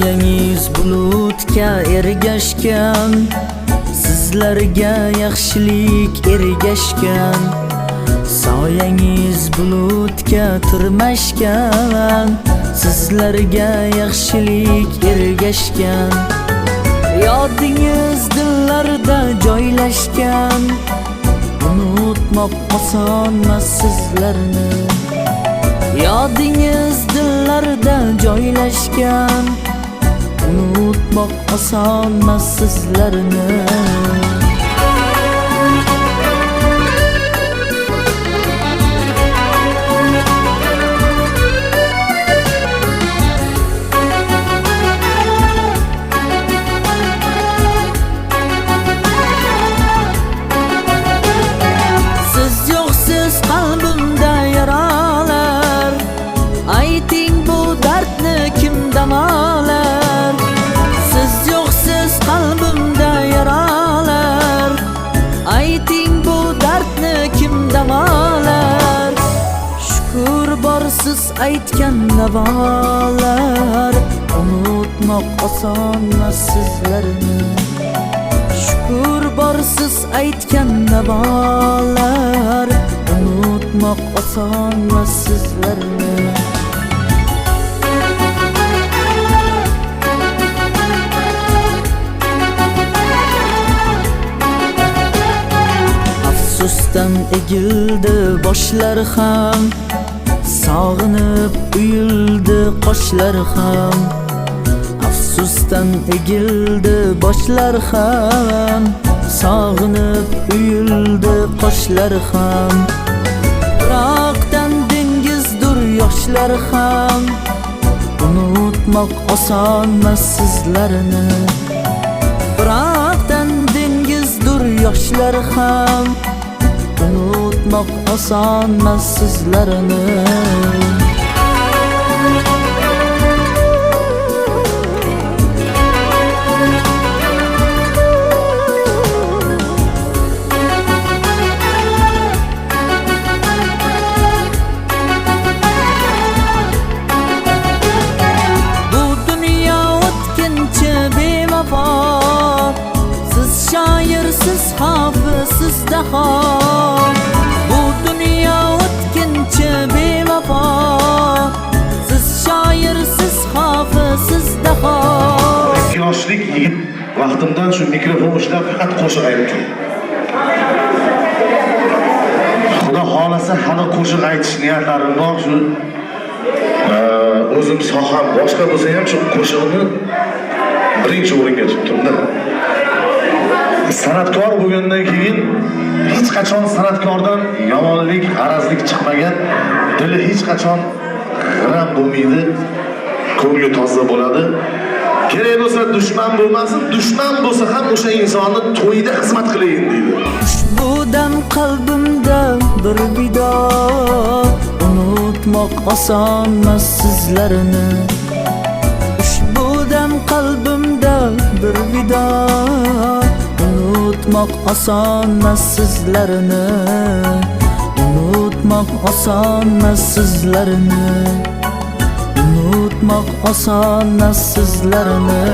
Soyangiz bulutga ergashgan, sizlarga yaxshilik ergashgan. Soyangiz bulutga tirmashgan, sizlarga yaxshilik ergashgan. Yodingiz dillarda joylashgan, unutmoq osonmas sizlarni. Yodingiz dillarda joylashgan, unutmoq osonmas sizlarni. Siz yo'qsiz qalbimda yaralar, ayting bu dardni kim davolar? Siz yo'qsiz qalbimda yaralar, ayting bu dardni kim davolar? Shukr bor siz aytgan navolar, unutmoq osonmas sizlarni. Shukr bor siz aytgan navolar, unutmoq osonmas sizlarni. Afsusdan egildi boshlar ham, sog'inib uyildi qoshlar ham. Afsusdan egildi boshlar ham, sog'inib uyildi qoshlar ham. Biroqdan dengizdur yoshlar ham, unutmoq osonmas sizlarni. Biroqdan dengizdur yoshlar ham, unutmoq osonmas sizlarni. Siz shoir, siz hofiz, siz daho. Bu dunyo o'tkinchi bevafo. Siz shoir, siz hofiz, siz daho. Yoshlik yigit vaqtimdan shu mikrofon ushlab faqat qo'shiq aytdim. Xudo xolasa hali qo'shiq aytish niyatlarim bor. Shu o'zim soham boshqa bo'lsa ham shu qo'shiqni birinchi o'ringa tutdim-da. San'atkor bo'lgandan keyin hech qachon san'atkordan yomonlik, g'arazlik chiqmagan, dili hech qachon g'am bo'lmaydi, ko'ngli toza bo'ladi. Kerak bo'lsa dushman bo'lmasin, dushman bo'lsa ham o'sha insonni to'yida xizmat qilayin deydi. Ushbu dam qalbimda bir vido, unutmoq osonmas sizlarni. Ushbu dam qalbimda bir vido, unutmoq osonmas sizlarni. Unutmoq osonmas sizlarni. Unutmoq osonmas sizlarni.